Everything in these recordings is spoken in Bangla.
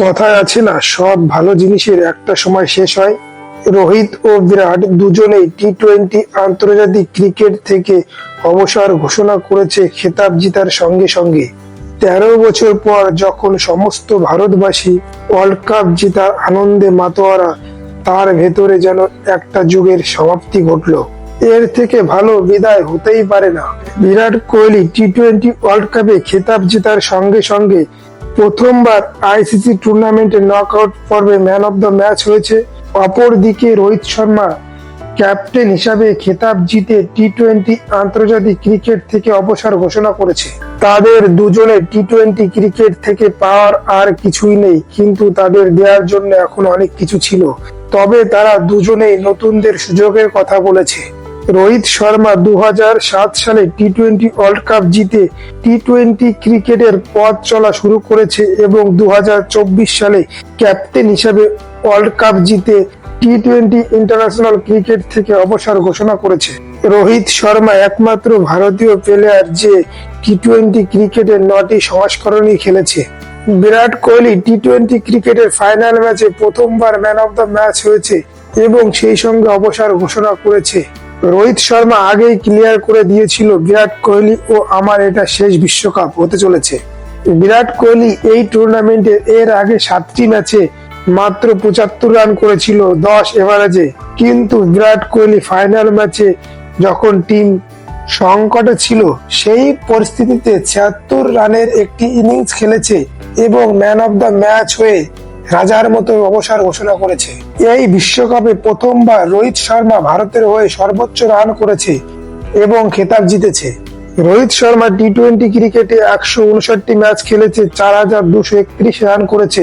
কথায় আছে না, সব ভালো জিনিসের একটা সময় শেষ হয়। রোহিত ও বিরাট দুজনেই টি-20 আন্তর্জাতিক ক্রিকেট থেকে অবসর ঘোষণা করেছে খেতাব জেতার সঙ্গে সঙ্গে। 13 বছর পর যখন সমস্ত ভারতবাসী ওয়ার্ল্ড কাপ জেতার আনন্দে মাতোয়ারা, তার ভেতরে যেন একটা যুগের সমাপ্তি ঘটলো। এর থেকে ভালো বিদায় হতেই পারে না। বিরাট কোহলি টি-20 ওয়ার্ল্ড কাপে খেতাব জেতার সঙ্গে সঙ্গে প্রথমবার আইসিসি টুর্নামেন্টে নকআউট পর্বে ম্যান অব দ্য ম্যাচ হয়েছে। অপরদিকে রোহিত শর্মা ক্যাপ্টেন হিসাবে খেতাব জিতে টি-20 আন্তর্জাতিক ক্রিকেট থেকে অবসর ঘোষণা করেছে। তাদের দুজনের টি-20 ক্রিকেট থেকে পাওয়ার আর কিছুই নেই, কিন্তু তাদের দেওয়ার জন্য এখন অনেক কিছু ছিল। তবে তারা দুজনেই নতুনদের সুযোগের কথা বলেছে। রোহিত শর্মা 2007 সালে টি-20 ওয়ার্ল্ড কাপ জিতে টি-20 ক্রিকেটের পথ চলা শুরু করেছে এবং 2024 সালে ক্যাপ্টেন হিসেবে ওয়ার্ল্ড কাপ জিতে টি-20 ইন্টারন্যাশনাল ক্রিকেট থেকে অবসর ঘোষণা করেছে। রোহিত শর্মা একমাত্র ভারতীয় প্লেয়ার যে টি-20 ক্রিকেটের 9টি সংস্করণই খেলেছে। বিরাট কোহলি টি-20 ক্রিকেটের ফাইনাল ম্যাচে প্রথমবার ম্যান অব দ্য ম্যাচ হয়েছে এবং সেই সঙ্গে অবসর ঘোষণা করেছে। রোহিত শর্মা আগেই ক্লিয়ার করে দিয়েছিল, বিরাট কোহলি ও আমার এটা শেষ বিশ্বকাপ হতে চলেছে। বিরাট কোহলি এই টুর্নামেন্টে এর আগে 7টি ম্যাচে মাত্র 75 রান করেছিল 10 এভারেজে, কিন্তু বিরাট কোহলি ফাইনাল ম্যাচে যখন টিম সংকটে ছিল সেই পরিস্থিতিতে 76 রানের একটি ইনিংস খেলেছে এবং ম্যান অব দ্য ম্যাচ হয়ে রাজার মতো অবসর ঘোষণা করেছে। এই বিশ্বকাপে প্রথমবার রোহিত শর্মা ভারতের হয়ে সর্বোচ্চ রান করেছে এবং খেতাব জিতেছে। রোহিত শর্মা টি-20 ক্রিকেটে 159টি ম্যাচ খেলেছে, 4231 রান করেছে,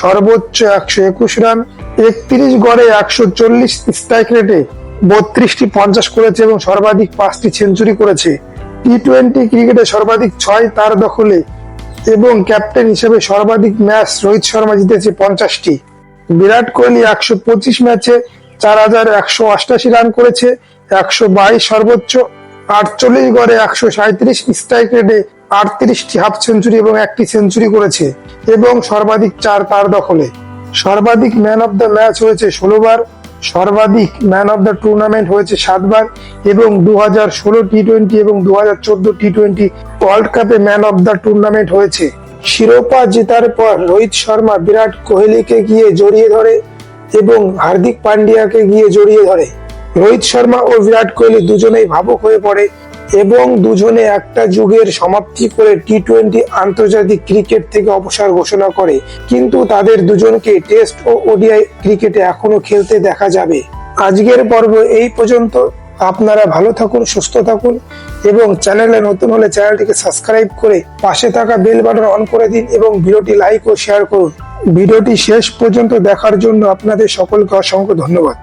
সর্বোচ্চ 121 রান, 31 গড়ে 140 স্ট্রাইক রেটে 32টি 50 করেছে এবং সর্বাধিক 5টি সেঞ্চুরি করেছে। টি-20 ক্রিকেটে সর্বাধিক 6 তার দখলে এবং ক্যাপ্টেন হিসেবে সর্বাধিক ম্যাচ রোহিত শর্মা জিতেছে 50টি। বিরাট কোহলি 125 ম্যাচে 4188 রান করেছে, 122 সর্বোচ্চ, 48 গড়ে 137 স্ট্রাইক রেটে 38টি হাফ সেঞ্চুরি এবং 1টি সেঞ্চুরি করেছে এবং সর্বাধিক 4 তার দখলে। সর্বাধিক ম্যান অব দ্য ম্যাচ হয়েছে 16 বার, সর্বাধিক ম্যান অব দ্য টুর্নামেন্ট হয়েছে 7 বার এবং 2016 টি-20 এবং 2014 টি-20 ওয়ার্ল্ড কাপে ম্যান অব দ্য টুর্নামেন্ট হয়েছে। শিরোপা জেতার পর রোহিত শর্মা বিরাট কোহলিকে গিয়ে জড়িয়ে ধরে এবং হার্দিক পান্ডিয়াকে গিয়ে জড়িয়ে ধরে। রোহিত শর্মা ও বিরাট কোহলি দুজনেই ভাবুক হয়ে পড়ে এবং দুজনে একটা যুগের সমাপ্তি করে টি-20 আন্তর্জাতিক ক্রিকেট থেকে অবসর ঘোষণা করে, কিন্তু তাদের দুজনকে টেস্ট ও ওডিআই ক্রিকেটে এখনো খেলতে দেখা যাবে। আজকের পর্ব এই পর্যন্ত। আপনারা ভালো থাকুন, সুস্থ থাকুন এবং চ্যানেলে নতুন হলে চ্যানেলটিকে সাবস্ক্রাইব করে পাশে থাকা বেল বাটন অন করে দিন এবং ভিডিওটি লাইক ও শেয়ার করুন। ভিডিওটি শেষ পর্যন্ত দেখার জন্য আপনাদের সকলকে অসংখ্য ধন্যবাদ।